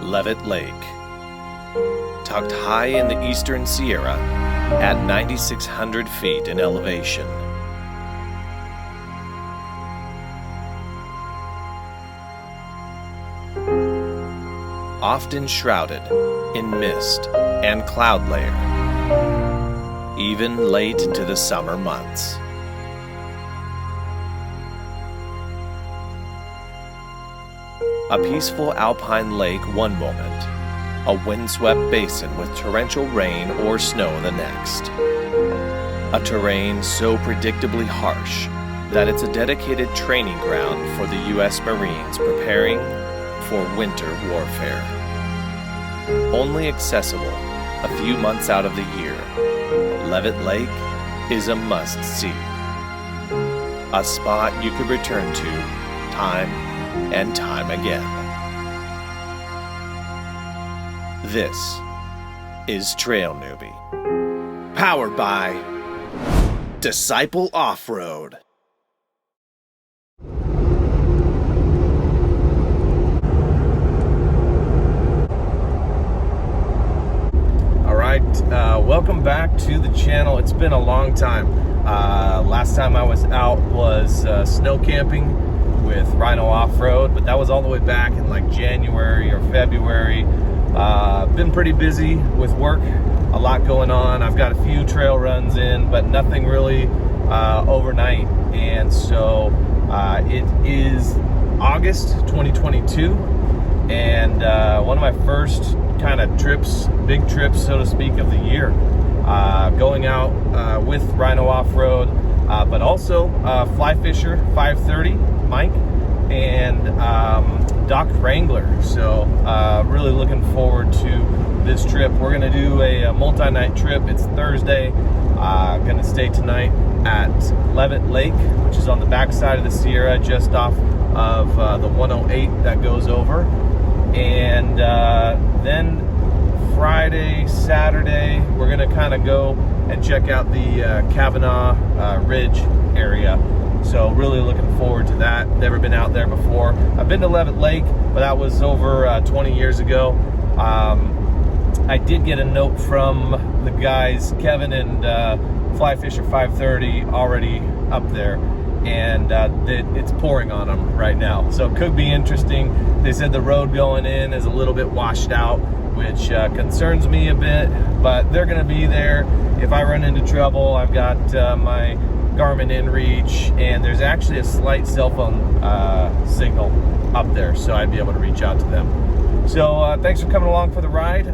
Levitt Lake. Tucked high in the eastern Sierra at 9,600 feet in elevation. Often shrouded in mist and cloud layer, even late into the summer months. A peaceful alpine lake one moment, a windswept basin with torrential rain or snow the next. A terrain so predictably harsh that it's a dedicated training ground for the U.S. Marines preparing for winter warfare. Only accessible a few months out of the year, Levitt Lake is a must-see. A spot you could return to time and time again. This is TrailNewbie, powered by Disciple Off-Road. Welcome back to the channel. It's been a long time. Last time I was out was snow camping with Rhino Offroad, but that was all the way back in like January or February. Been pretty busy with work, a lot going on. I've got a few trail runs in, but nothing really overnight. And so it is August 2022, and one of my first kind of trips, big trips, so to speak, of the year. Going out with Rhino Offroad, but also FlyFisher530, Mike, and Doc Wrangler. So really looking forward to this trip. We're going to do a multi-night trip. It's Thursday. Going to stay tonight at Levitt Lake, which is on the backside of the Sierra, just off of the 108 that goes over. And then Friday, Saturday, we're going to kind of go and check out the Kavanaugh Ridge area. So really looking forward to that. Never been out there before. I've been to Levitt Lake, but that was over 20 years ago. I did get a note from the guys, Kevin and FlyFisher530, already up there. And it's pouring on them right now. So it could be interesting. They said the road going in is a little bit washed out, which concerns me a bit, but they're going to be there. If I run into trouble, I've got my Garmin inReach, and there's actually a slight cell phone signal up there, so I'd be able to reach out to them. So thanks for coming along for the ride.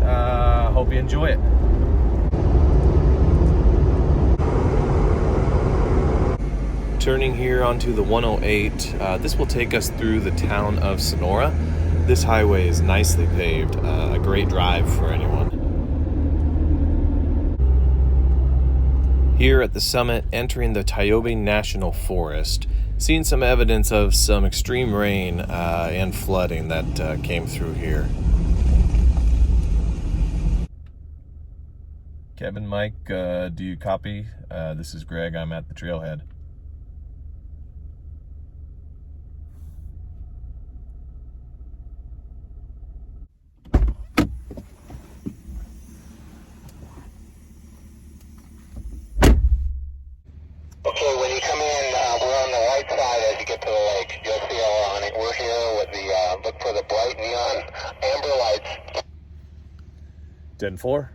Hope you enjoy it. Turning here onto the 108, this will take us through the town of Sonora. This highway is nicely paved, a great drive for anyone. Here at the summit, entering the Tiobe National Forest, seeing some evidence of some extreme rain and flooding that came through here. Kevin, Mike, do you copy? This is Greg, I'm at the trailhead. Okay, when you come in, we're on the right side as you get to the lake. You'll see our awning. We're here with the, look for the bright neon amber lights. 10-4.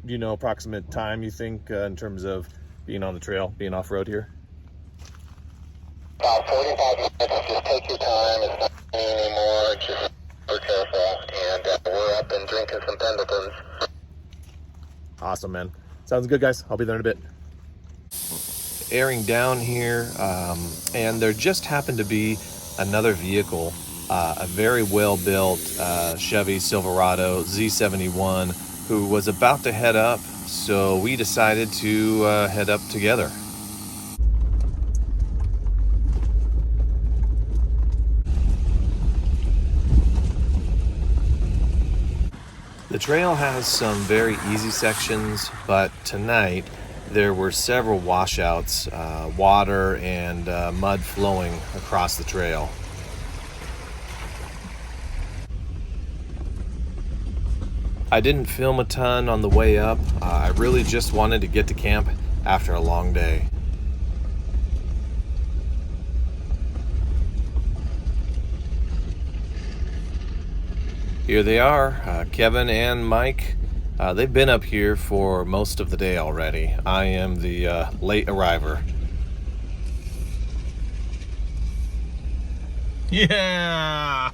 Do you know approximate time you think in terms of being on the trail, being off-road here? About 45 minutes. Just take your time. It's not raining anymore. Just be careful. And we're up and drinking some Pendletons. Awesome, man. Sounds good, guys. I'll be there in a bit. Airing down here, and there just happened to be another vehicle, a very well-built Chevy Silverado Z71, who was about to head up, so we decided to head up together. The trail has some very easy sections, but tonight there were several washouts, water and mud flowing across the trail. I didn't film a ton on the way up. I really just wanted to get to camp after a long day. Here they are, Kevin and Mike. They've been up here for most of the day already. I am the late arriver. Yeah!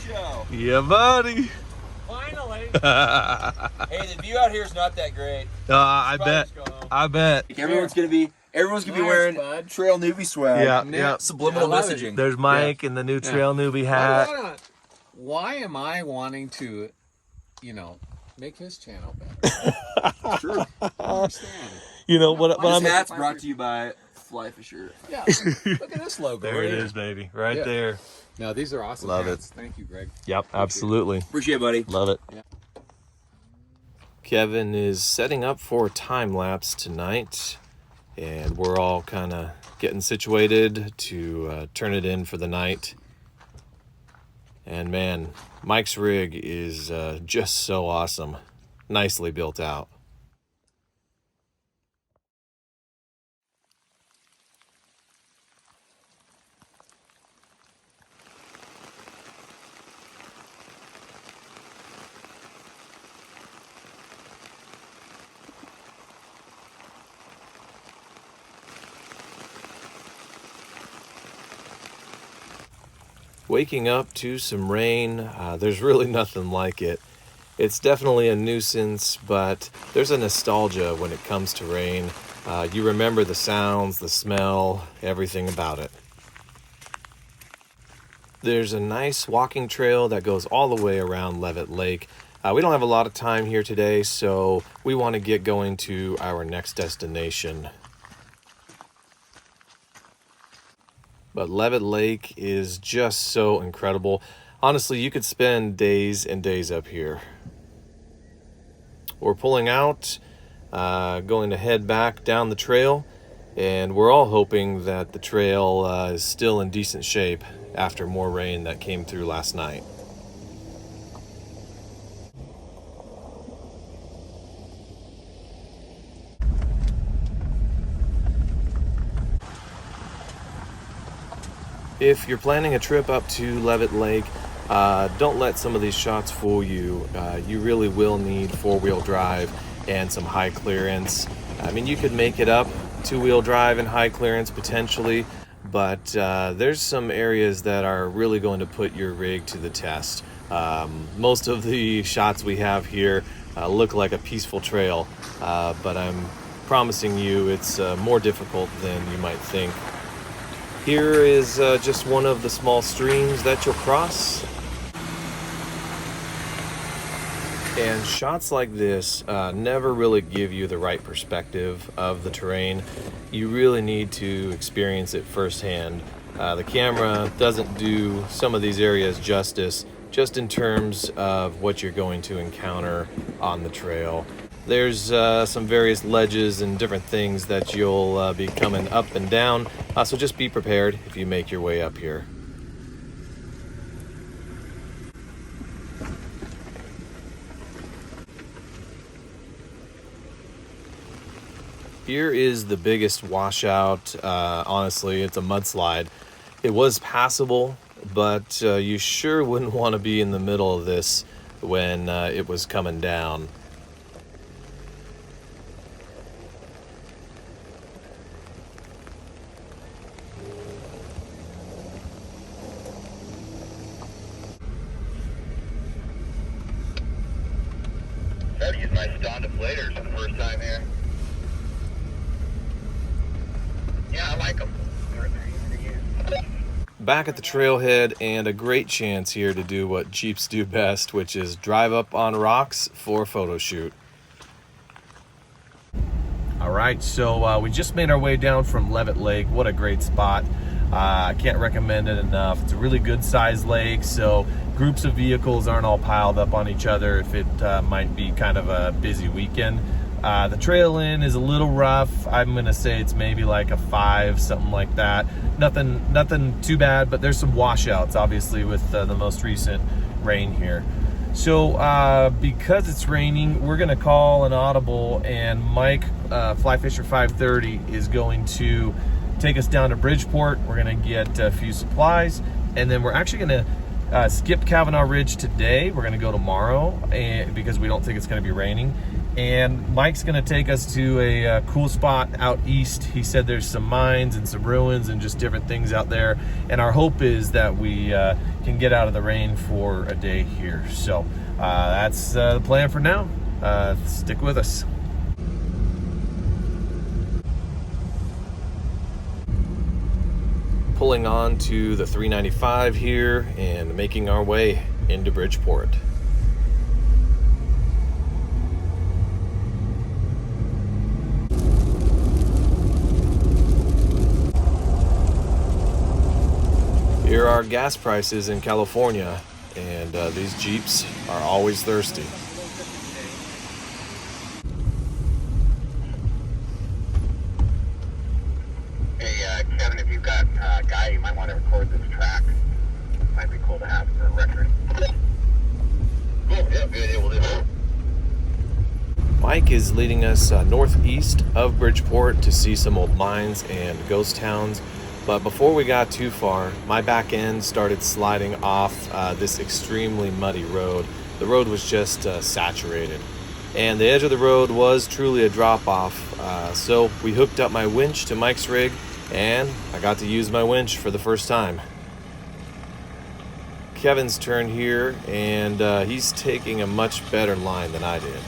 Show. Yeah, buddy! Finally! Hey, the view out here is not that great. I bet. I bet. Everyone's gonna be wearing Trail Newbie swag. Yeah. Subliminal messaging. There's Mike in the new Trail Newbie hat. Why am I wanting to, make his channel better? True. I understand. You know what? This hat's brought to you by FlyFisher. Yeah. Look at this logo. There it is, baby. Right there. No, these are awesome. Love hats. Thank you, Greg. Yep, absolutely. Appreciate it, buddy. Love it. Yeah. Kevin is setting up for a time lapse tonight, and we're all kind of getting situated to turn it in for the night. And man, Mike's rig is just so awesome. Nicely built out. Waking up to some rain, there's really nothing like it. It's definitely a nuisance, but there's a nostalgia when it comes to rain. You remember the sounds, the smell, everything about it. There's a nice walking trail that goes all the way around Levitt Lake. We don't have a lot of time here today, so we want to get going to our next destination. But Levitt Lake is just so incredible. Honestly, you could spend days and days up here. We're pulling out, going to head back down the trail, and we're all hoping that the trail is still in decent shape after more rain that came through last night. If you're planning a trip up to Levitt Lake, don't let some of these shots fool you. You really will need four-wheel drive and some high clearance. I mean, you could make it up two-wheel drive and high clearance potentially, but there's some areas that are really going to put your rig to the test. Most of the shots we have here look like a peaceful trail, but I'm promising you it's more difficult than you might think. Here is just one of the small streams that you'll cross. And shots like this never really give you the right perspective of the terrain. You really need to experience it firsthand. The camera doesn't do some of these areas justice, just in terms of what you're going to encounter on the trail. There's some various ledges and different things that you'll be coming up and down, so just be prepared if you make your way up here. Here is the biggest washout. Honestly, it's a mudslide. It was passable, but you sure wouldn't want to be in the middle of this when it was coming down. I've used my Ston deflators for the first time here. Yeah, I like them. They're easy to use. Back at the trailhead, and a great chance here to do what Jeeps do best, which is drive up on rocks for a photo shoot. All right, so we just made our way down from Levitt Lake. What a great spot. I can't recommend it enough. It's a really good sized lake, so groups of vehicles aren't all piled up on each other if it might be kind of a busy weekend. The trail in is a little rough. I'm gonna say it's maybe like a 5, something like that. Nothing too bad, but there's some washouts, obviously, with the most recent rain here. So because it's raining, we're gonna call an audible, and Mike, FlyFisher530, is going to take us down to Bridgeport. We're gonna get a few supplies, and then we're actually gonna skip Kavanaugh Ridge today. We're gonna go tomorrow, and because we don't think it's gonna be raining. And Mike's gonna take us to a cool spot out east. He said there's some mines and some ruins and just different things out there. And our hope is that we can get out of the rain for a day here. So that's the plan for now. Stick with us. Pulling on to the 395 here and making our way into Bridgeport. Here are gas prices in California, and these Jeeps are always thirsty. Hey, Kevin, if you've got a guy, you might want to record this track. Might be cool to have for a record. Cool, yeah, good, yeah, we'll do that. Mike is leading us northeast of Bridgeport to see some old mines and ghost towns. But before we got too far, my back end started sliding off this extremely muddy road. The road was just saturated. And the edge of the road was truly a drop-off. So we hooked up my winch to Mike's rig, and I got to use my winch for the first time. Kevin's turn here, and he's taking a much better line than I did.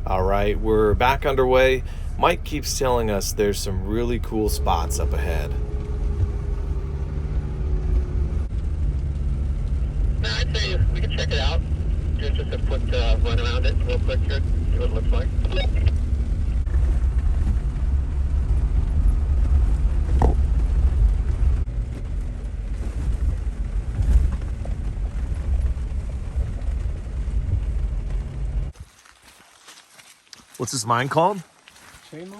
All right, we're back underway. Mike keeps telling us there's some really cool spots up ahead. No, I'd say we can check it out. Just a quick run around it real quick here, see what it looks like. What's this mine called? Chemung?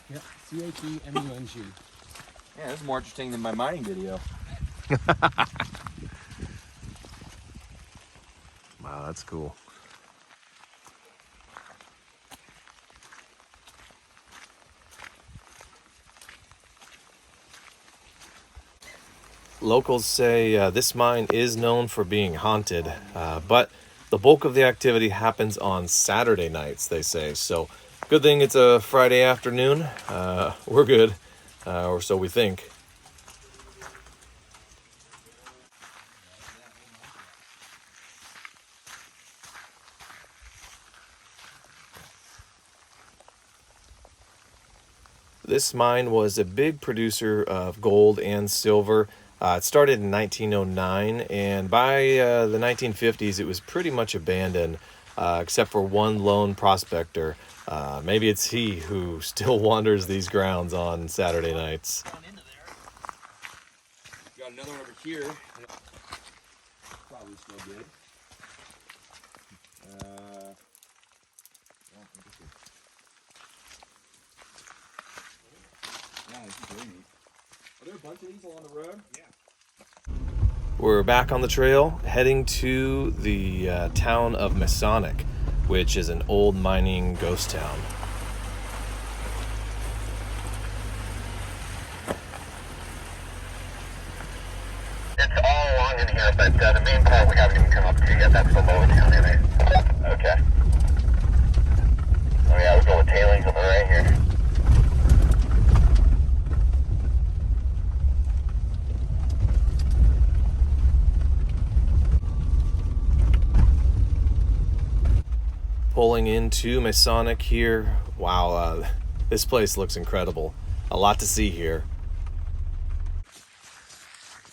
Yeah, C-H-E-M-U-N-G. Yeah, this is more interesting than my mining video. Wow, that's cool. Locals say this mine is known for being haunted, but the bulk of the activity happens on Saturday nights, they say. So good thing it's a Friday afternoon. We're good, or so we think. This mine was a big producer of gold and silver. It started in 1909, and by the 1950s, it was pretty much abandoned, except for one lone prospector. Maybe it's he who still wanders these grounds on Saturday nights. Got another one over here. Probably still good. Yeah, this is really neat. Are there a bunch of these along the road? Yeah. We're back on the trail, heading to the town of Masonic, which is an old mining ghost town. It's all along in here, but the main part we haven't even come up to yet. That's the lower town area. Okay. Oh yeah, we'll go with tailings on the right here. Pulling into Masonic here. Wow, this place looks incredible. A lot to see here.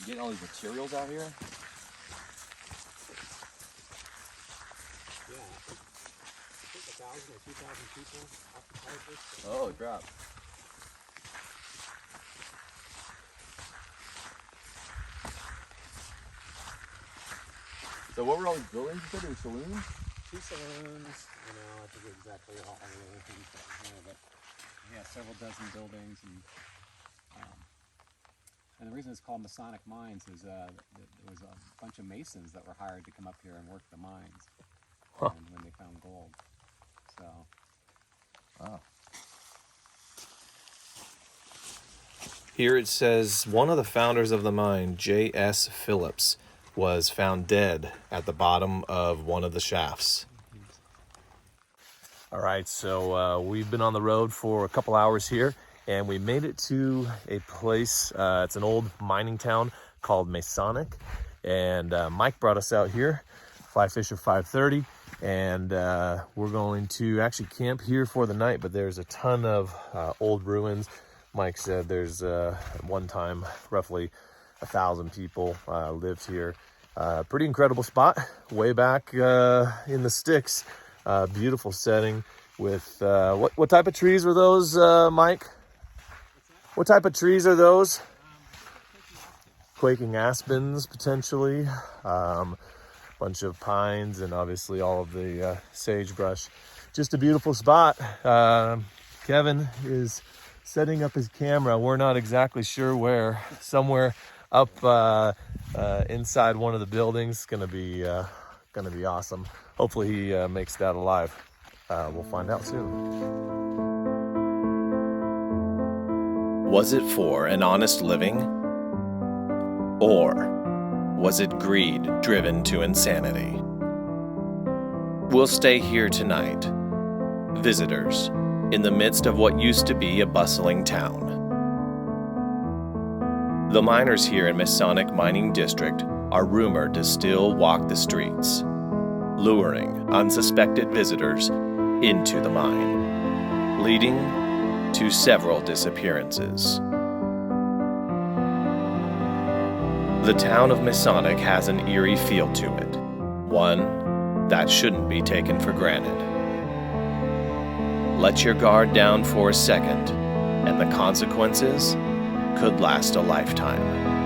You getting all these materials out here? Yeah, I think 1,000 or 2,000 people occupied this. Oh, drop. So what were all these buildings you said? There were saloons? 2 saloons, you know, I forget exactly all the other things that were there, but yeah, several dozen buildings. And the reason it's called Masonic Mines is there was a bunch of Masons that were hired to come up here and work the mines and when they found gold. So. Wow. Here it says one of the founders of the mine, J.S. Phillips, was found dead at the bottom of one of the shafts. All right, so we've been on the road for a couple hours here, and we made it to a place, it's an old mining town called Masonic, and Mike brought us out here, FlyFisher530, and we're going to actually camp here for the night, but there's a ton of old ruins. Mike said there's at one time roughly 1,000 people lived here. Pretty incredible spot, way back in the sticks. Beautiful setting with what type of trees were those, Mike? What type of trees are those? Quaking aspens potentially. Bunch of pines and obviously all of the sagebrush. Just a beautiful spot. Kevin is setting up his camera. We're not exactly sure where. Somewhere up inside one of the buildings. Gonna be awesome. Hopefully he makes that alive. We'll find out soon. Was it for an honest living? Or was it greed driven to insanity? We'll stay here tonight, visitors, in the midst of what used to be a bustling town. The miners here in Masonic Mining District are rumored to still walk the streets, luring unsuspected visitors into the mine, leading to several disappearances. The town of Masonic has an eerie feel to it, one that shouldn't be taken for granted. Let your guard down for a second, and the consequences could last a lifetime.